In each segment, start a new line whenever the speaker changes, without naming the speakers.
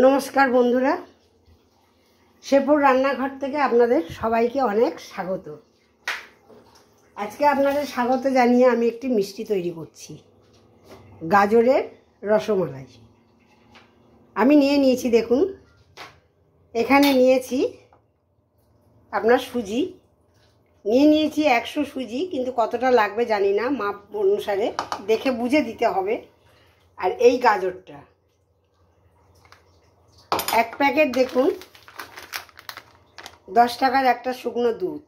নমস্কার বন্ধুরা, শেপুর রান্নাঘর থেকে আপনাদের সবাইকে অনেক স্বাগত। আজকে আপনাদের স্বাগত জানিয়ে আমি একটি মিষ্টি তৈরি করছি, গাজরের রসমালাই। আমি নিয়েছি, দেখুন এখানে নিয়েছি আপনার সুজি নিয়েছি 100 সুজি, কিন্তু কতটা লাগবে জানি না, মাপ অনুসারে দেখে বুঝে দিতে হবে। আর এই গাজরটা 1 প্যাকেট, দেখুন 10 টাকার একটা শুকনো দুধ।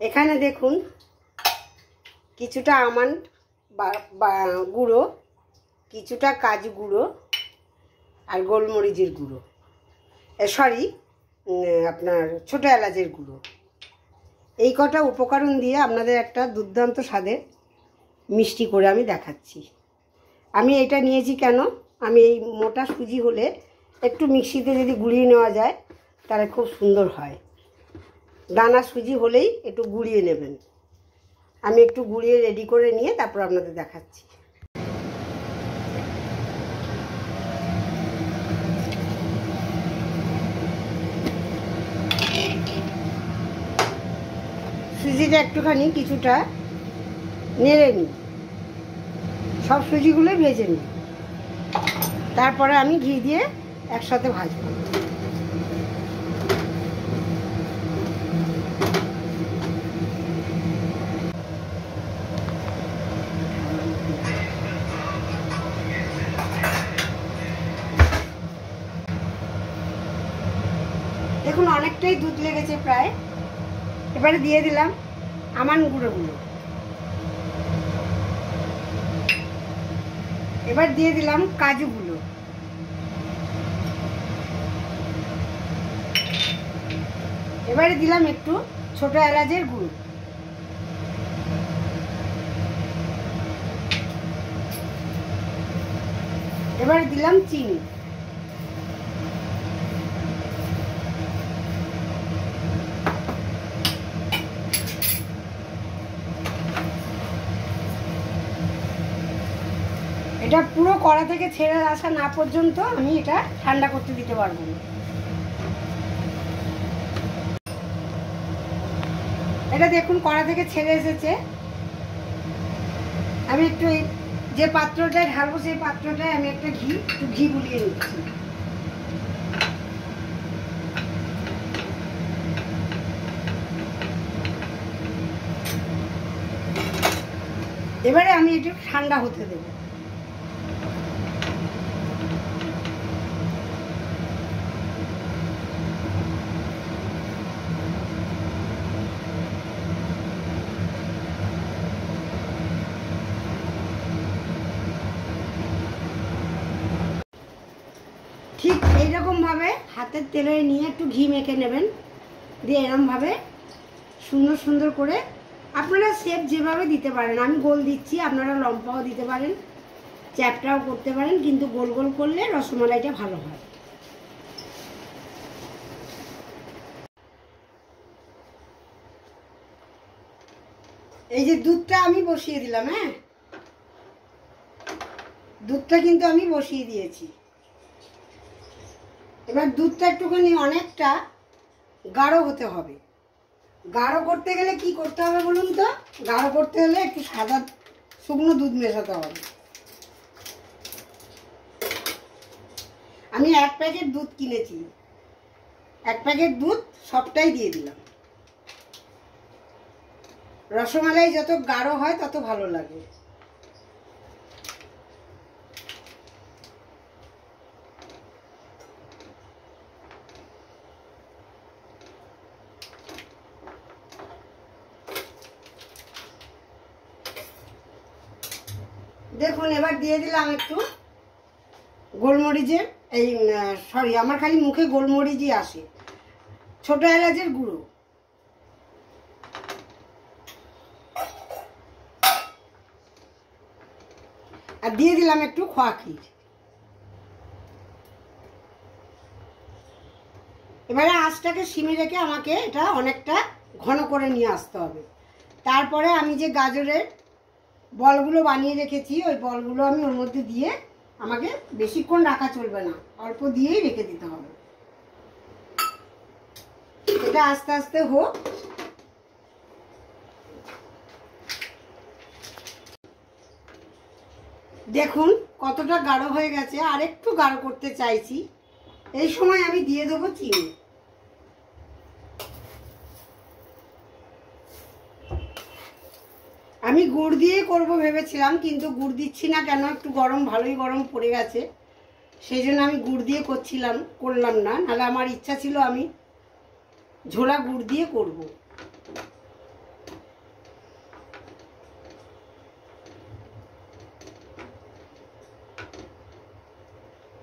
এখানে দেখুন কিছুটা আমন্ড গুঁড়ো, কিছুটা কাজু গুঁড়ো আর গোলমরিচের গুঁড়ো, সরি আপনার ছোটো এলাচের গুঁড়ো। এই কটা উপকরণ দিয়ে আপনাদের একটা দুর্দান্ত স্বাদের মিষ্টি করে আমি দেখাচ্ছি। আমি এটা নিয়েছি কেন, আমি এই মোটা সুজি হলে একটু মিক্সিতে যদি গুঁড়িয়ে নেওয়া যায় তাহলে খুব সুন্দর হয়। দানা সুজি হলেই একটু গুঁড়িয়ে নেবেন। আমি একটু গুঁড়িয়ে রেডি করে নিয়ে তারপর আপনাদের দেখাচ্ছি। সুজিটা একটুখানি কিছুটা নেড়ে নিই, সব সুজিগুলোই ভেজে নিই, তারপরে আমি ঘি দিয়ে একসাথে ভাজবো। দেখুন অনেকটাই দুধ লেগেছে প্রায়। এবারে দিয়ে দিলাম আমন্ড গুঁড়োগুলো, এবার দিয়ে দিলাম কাজুগুলো, এবারে দিলাম একটু ছোট এলাচের গুঁড়ো, এবারে দিলাম চিনি, এটা পুরো কড়া থেকে ছেড়ে আসা না পর্যন্ত আমি এটা ঠান্ডা করতে দিতে পারবো না। এটা দেখুন কড়া থেকে ছেড়ে এসেছে। আমি একটু যে পাত্রটায় ঢালবো সেই পাত্রটায় আমি একটু ঘি বুলিয়ে নিচ্ছি। এবারে আমি একটু ঠান্ডা হতে দেবো। ঠিক এইরকমভাবে হাতের তেলে নিয়ে একটু ঘি মেখে নেবেন, দিয়ে এরকমভাবে সুন্দর সুন্দর করে আপনারা শেপ যেভাবে দিতে পারেন। আমি গোল দিচ্ছি, আপনারা লম্বাও দিতে পারেন, চ্যাপটাও করতে পারেন, কিন্তু গোল গোল করলে রসমালাইটা ভালো হয়। এই যে দুধটা আমি বসিয়ে দিলাম, হ্যাঁ দুধটা কিন্তু আমি বসিয়ে দিয়েছি। এবার দুধটা একটুখানি অনেকটা গাঢ় হতে হবে। গাঢ় করতে গেলে কি করতে হবে বলুন তো? গাঢ় করতে হলে একটু সাদা শুকনো দুধ মেশাতে হবে। আমি 1 প্যাকেট দুধ কিনেছি, 1 প্যাকেট দুধ সবটাই দিয়ে দিলাম। রসমালাই যত গাঢ় হয় তত ভালো লাগে। দেখুন এবার দিয়ে দিলাম একটু গোলমরিচের, সরি আমার খালি মুখে গোলমরিচই আসে, ছোট এলাচের গুঁড়ো, আর দিয়ে দিলাম একটু খোয়া ক্ষীর। এবারে আঁচটাকে সিমে রেখে আমাকে এটা অনেকটা ঘন করে নিয়ে আসতে হবে। তারপরে আমি যে গাজরের বলগুলো বানিয়ে রেখেছি ওই বলগুলো আমি ওর মধ্যে দিয়ে আমাকে বেশিক্ষণ রাখা চলবে না, অল্প দিয়েই রেখে দিতে হবে। এটা আস্তে আস্তে হোক। দেখুন কতটা গাঢ় হয়ে গেছে, আর একটু গাঢ় করতে চাইছি। এই সময় আমি দিয়ে দেবো চিনি। আমি গুড় দিয়ে করব ভেবেছিলাম, কিন্তু গুড় দিচ্ছি না কেন, একটু গরম, ভালোই গরম পড়ে গেছে, সেই জন্য আমি গুড় দিয়ে করলাম না। নাহলে আমার ইচ্ছা ছিল আমি ঝোলা গুড় দিয়ে করব।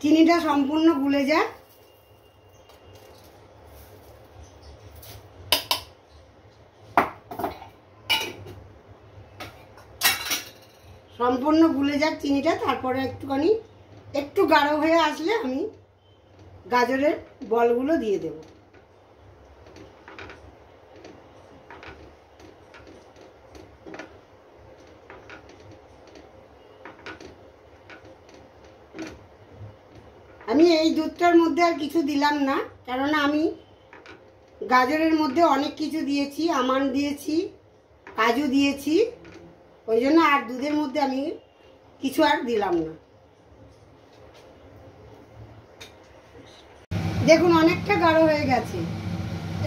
চিনিটা সম্পূর্ণ গুলে যাক। সম্পূর্ণ গুলে যাক চিনিটা, তারপরে একটু গাঢ় হয়ে আসলে আমি গাজরের বলগুলো দিয়ে দেব। আমি এই দুধটার মধ্যে আর কিছু দিলাম না, কেননা আমি গাজরের মধ্যে অনেক কিছু দিয়েছি, আমন্ড দিয়েছি, কাজু দিয়েছি, ওই জন্য আর দুধের মধ্যে আমি কিছু আর দিলাম না। দেখুন অনেকটা গাঢ় হয়ে গেছে।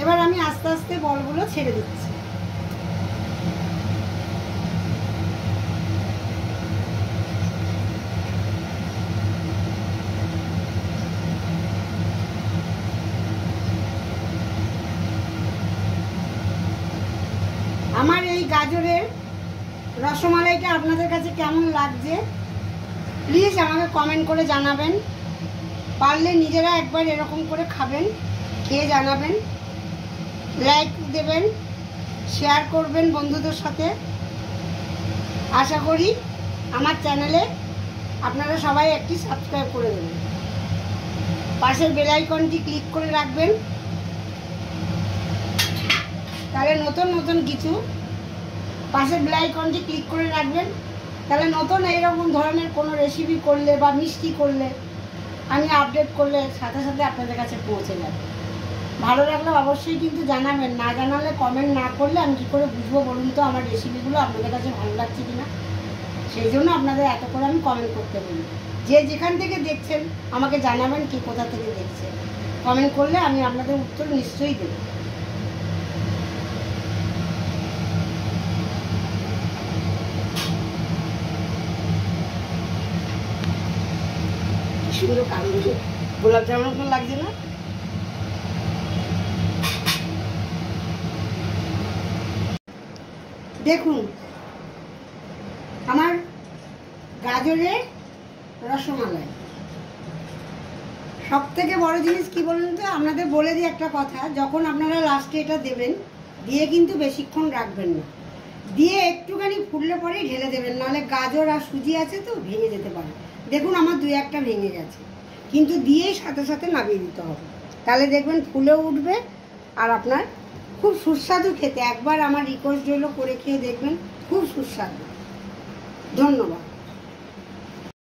এবার আমি আস্তে আস্তে বলগুলো ছেড়ে দিচ্ছি। আমার এই গাজরের রসমালাইটা আপনাদের কাছে কেমন লাগছে প্লিজ আমাকে কমেন্ট করে জানাবেন। পারলে নিজেরা একবার এরকম করে খাবেন, খেয়ে জানাবেন, লাইক দেবেন, শেয়ার করবেন বন্ধুদের সাথে। আশা করি আমার চ্যানেলে আপনারা সবাই একটি সাবস্ক্রাইব করে দেবেন, পাশের বেল আইকনটি ক্লিক করে রাখবেন, তাহলে নতুন কিছু পাশের বেল আইকনটি ক্লিক করে রাখবেন, তাহলে নতুন এইরকম ধরনের কোনো রেসিপি করলে বা মিষ্টি করলে আমি আপডেট করলে সাথে সাথে আপনাদের কাছে পৌঁছে যাবে। ভালো লাগলে অবশ্যই কিন্তু জানাবেন, না জানালে কমেন্ট না করলে আমি কী করে বুঝবো বলুন তো আমার রেসিপিগুলো আপনাদের কাছে ভালো লাগছে কিনা। সেই জন্য আপনাদের এত করে আমি কমেন্ট করতে বলি। যে যেখান থেকে দেখছেন আমাকে জানাবেন কে কোথা থেকে দেখছেন, কমেন্ট করলে আমি আপনাদের উত্তর নিশ্চয়ই দেব। সুন্দর কালো গোলাপ জামুন লাগছে না? দেখুন আমার গাজরের রসমালাই। সব থেকে বড় জিনিস কি বলুন তো, আপনাদের বলে দিই একটা কথা, যখন আপনারা লাস্টে এটা দেবেন, দিয়ে কিন্তু বেশিক্ষণ রাখবেন না, দিয়ে একটুখানি ফুললে পরেই ঢেলে দেবেন, নাহলে গাজর আর সুজি আছে তো ভেঙে যেতে পারে। দেখুন আমার 2-1টা ভেঙে গেছে, কিন্তু দিয়েই সাথে সাথে নামিয়ে দিতে হবে, তাহলে দেখবেন ফুলেও উঠবে আর আপনার খুব সুস্বাদু খেতে। একবার আমার রিকোয়েস্ট রইল করে খেয়ে দেখবেন, খুব সুস্বাদু। ধন্যবাদ।